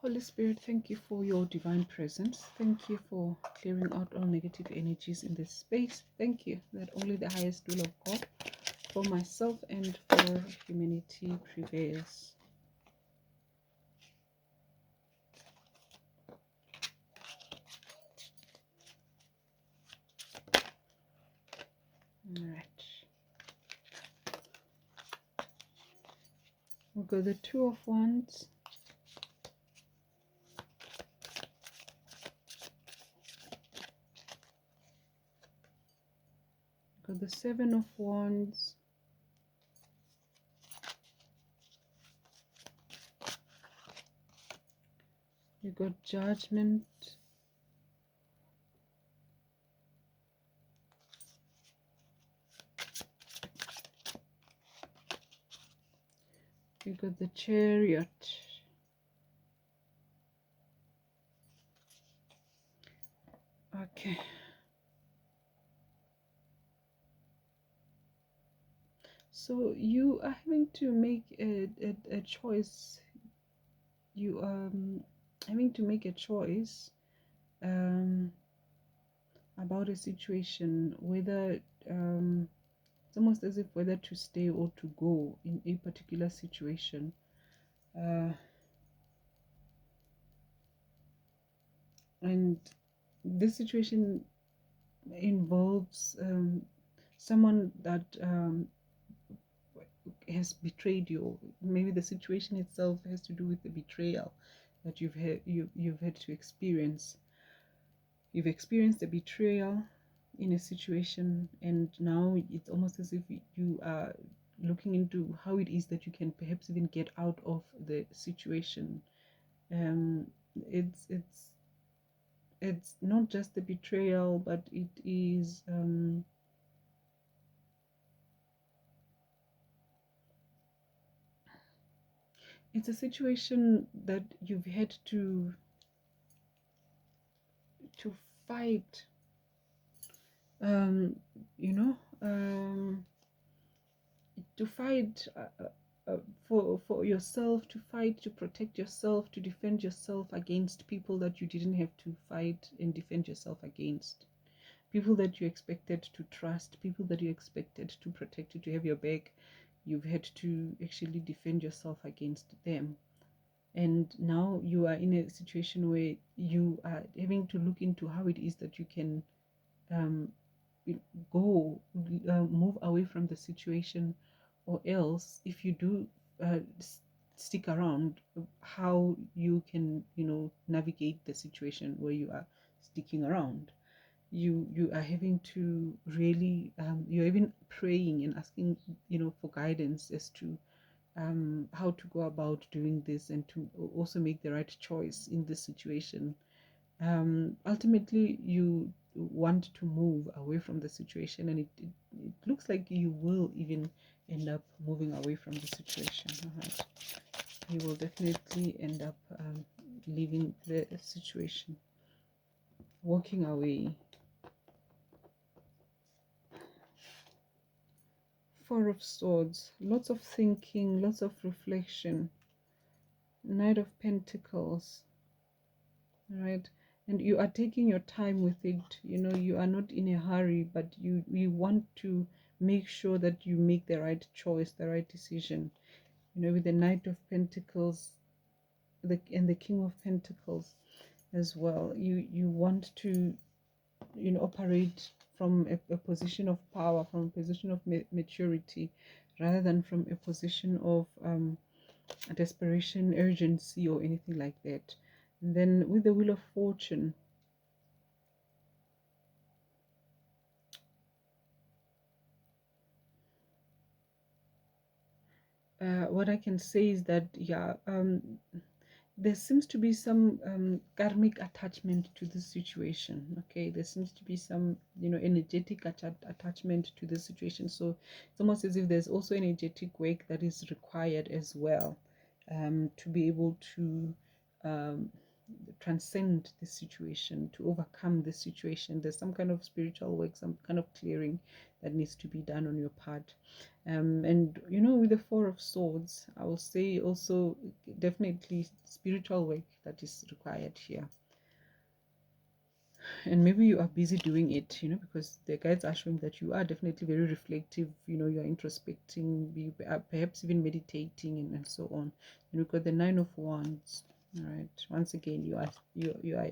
Holy Spirit, thank you for your divine presence. Thank you for clearing out all negative energies in this space. Thank you that only the highest will of God for myself and for humanity prevails. All right. We'll go the Two of Wands. Got the Seven of Wands. You got Judgment. You got the Chariot. Okay. So you are having to make a choice. You are having to make a choice about a situation, whether it's almost as if whether to stay or to go in a particular situation. And this situation involves someone that has betrayed you. Maybe the situation itself has to do with the betrayal that you've had to experience. You've experienced a betrayal in a situation, and now it's almost as if you are looking into how it is that you can perhaps even get out of the situation. It's not just the betrayal, but it is it's a situation that you've had to fight, you know, to fight for yourself, to fight to protect yourself, to defend yourself against people that you didn't have to fight and defend yourself against, people that you expected to trust, people that you expected to protect you, to have your back. You've had to actually defend yourself against them. And now you are in a situation where you are having to look into how it is that you can move away from the situation, or else if you do stick around, how you can navigate the situation where you are sticking around. You are having to really you're even praying and asking for guidance as to how to go about doing this, and to also make the right choice in this situation. Ultimately, you want to move away from the situation, and it looks like you will even end up moving away from the situation. All right. You will definitely end up leaving the situation, walking away. Four of Swords, lots of thinking, lots of reflection. Knight of Pentacles, right? And you are taking your time with it. You are not in a hurry, but you want to make sure that you make the right choice, the right decision. With the Knight of Pentacles and the King of Pentacles as well. You want to operate from a position of power, from a position of maturity, rather than from a position of desperation, urgency, or anything like that. And then with the Wheel of Fortune, what I can say is that, yeah, there seems to be some karmic attachment to this situation. Okay, there seems to be some energetic attachment to this situation. So it's almost as if there's also energetic work that is required as well, to be able to transcend this situation, to overcome this situation. There's some kind of spiritual work, some kind of clearing that needs to be done on your part. And with the Four of Swords, I will say also definitely spiritual work that is required here. And maybe you are busy doing it, because the guides are showing that you are definitely very reflective. You're introspecting, you are perhaps even meditating, and so on. And we've got the Nine of Wands. All right, once again, you are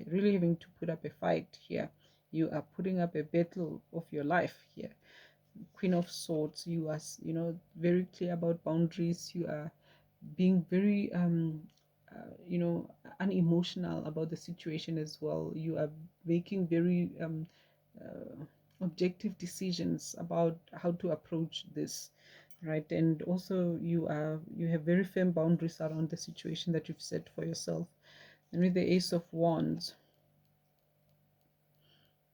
really having to put up a fight here. You are putting up a battle of your life here. Queen of Swords, you are very clear about boundaries. You are being very unemotional about the situation as well. You are making very objective decisions about how to approach this, right? And also you have very firm boundaries around the situation that you've set for yourself. And with the Ace of Wands,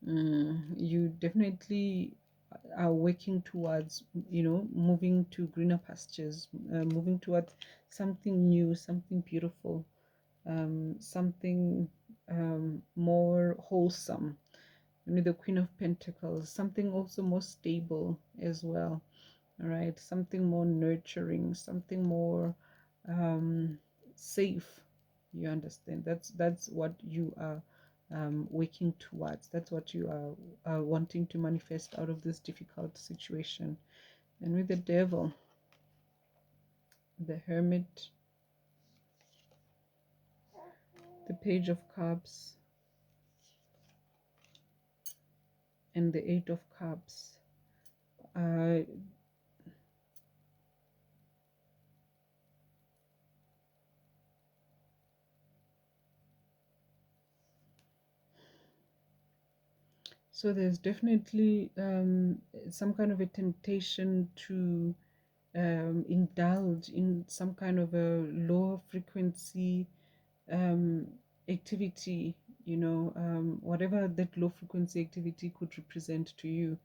you definitely are working towards moving to greener pastures, moving towards something new, something beautiful, something more wholesome. With the Queen of Pentacles, something also more stable as well. All right, something more nurturing, something more safe. You understand? That's what you are working towards. That's what you are wanting to manifest out of this difficult situation. And with the Devil, the Hermit, the Page of Cups, and the Eight of Cups. So there's definitely some kind of a temptation to indulge in some kind of a low frequency um, activity, whatever that low frequency activity could represent to you.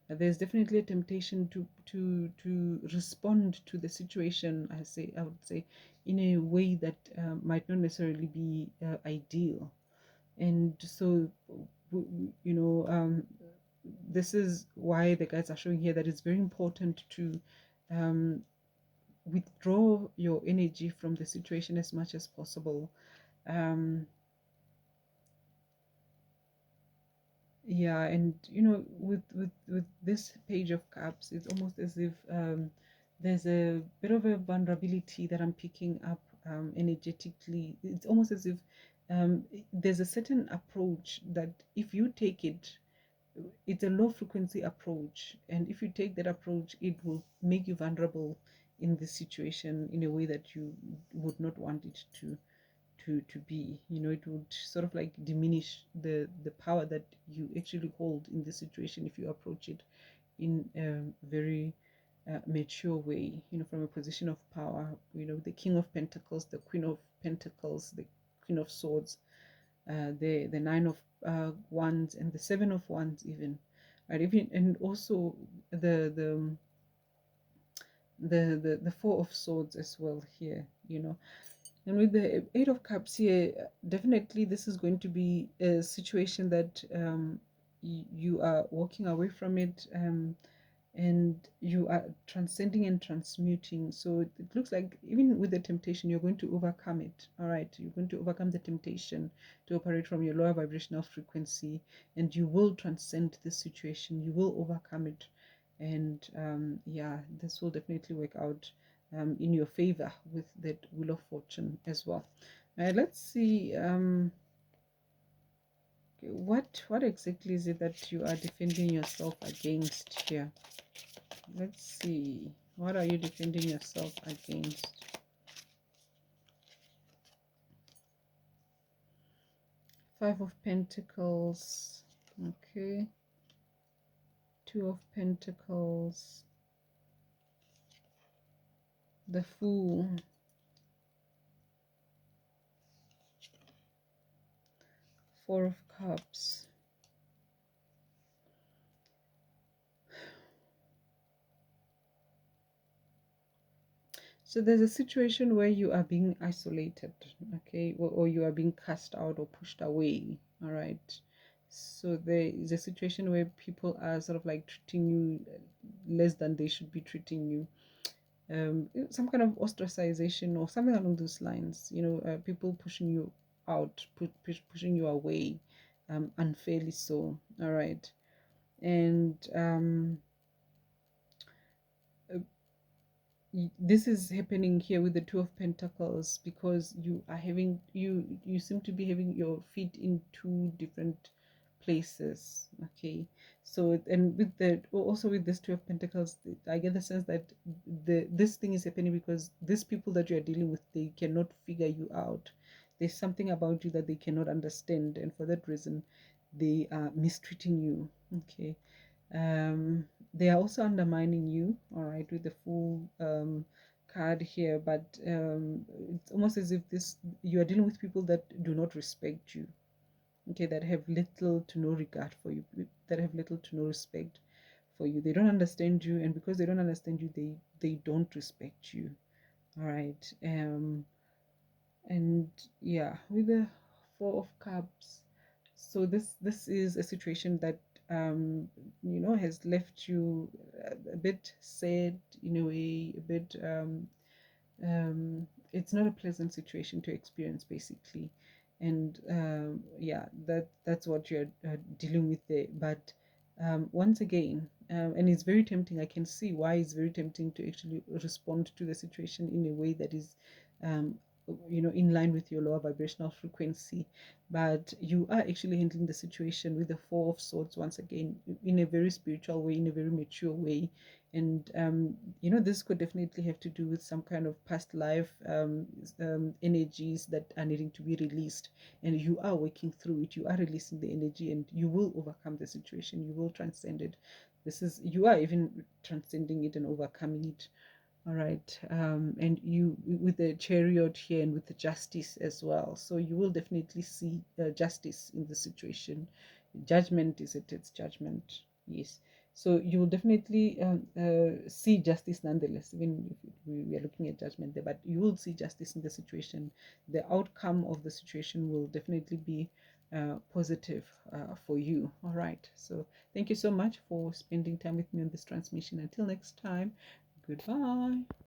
There's definitely a temptation to respond to the situation. I would say, in a way that might not necessarily be ideal. And so, this is why the guides are showing here that it's very important to um, withdraw your energy from the situation as much as possible. um, yeah, and with this Page of Cups, it's almost as if there's a bit of a vulnerability that I'm picking up energetically. It's almost as if there's a certain approach that if you take it, it's a low frequency approach, and if you take that approach, it will make you vulnerable in this situation in a way that you would not want it to be. It would sort of like diminish the power that you actually hold in this situation if you approach it in a very mature way, from a position of power. The King of Pentacles, the Queen of Pentacles, the Queen of Swords, the Nine of Wands, and the Seven of Wands, even, right? Even, and also the Four of Swords as well here. And with the Eight of Cups here, definitely this is going to be a situation that you are walking away from it, and you are transcending and transmuting. So it looks like even with the temptation, you're going to overcome it. All right, you're going to overcome the temptation to operate from your lower vibrational frequency, and you will transcend this situation. You will overcome it, and yeah, this will definitely work out in your favor with that Wheel of Fortune as well. Let's see. What exactly is it that you are defending yourself against here? Let's see. What are you defending yourself against? Five of Pentacles. Okay. Two of Pentacles. The Fool. Four of Cups. So there's a situation where you are being isolated, okay, or you are being cast out or pushed away. All right. So there is a situation where people are sort of like treating you less than they should be treating you. Some kind of ostracization or something along those lines. People pushing you out, pushing you away, unfairly so. All right. And this is happening here with the two of pentacles because you seem to be having your feet in two different places. Okay. So, and with the also with this two of pentacles, I get the sense that this thing is happening because these people that you are dealing with, they cannot figure you out. There's something about you that they cannot understand, and for that reason they are mistreating you. Okay. um, they are also undermining you, all right, with the full card here, but it's almost as if this you are dealing with people that do not respect you, okay, that have little to no regard for you, that have little to no respect for you. They don't understand you, and because they don't understand you, they don't respect you, all right. And yeah, with the four of cups, so this is a situation that has left you a bit sad in a way, a bit it's not a pleasant situation to experience basically. And yeah, that's what you're dealing with there. But once again, and it's very tempting, I can see why it's very tempting to actually respond to the situation in a way that is um, in line with your lower vibrational frequency. But you are actually handling the situation with the four of swords once again, in a very spiritual way, in a very mature way. And this could definitely have to do with some kind of past life energies that are needing to be released, and you are working through it. You are releasing the energy, and you will overcome the situation. You will transcend it. You are even transcending it and overcoming it. All right. And you, with the chariot here and with the justice as well. So you will definitely see justice in the situation. Judgment is it? It's judgment. Yes. So you will definitely see justice nonetheless, even if we are looking at judgment there, but you will see justice in the situation. The outcome of the situation will definitely be positive for you. All right. So thank you so much for spending time with me on this transmission. Until next time, goodbye.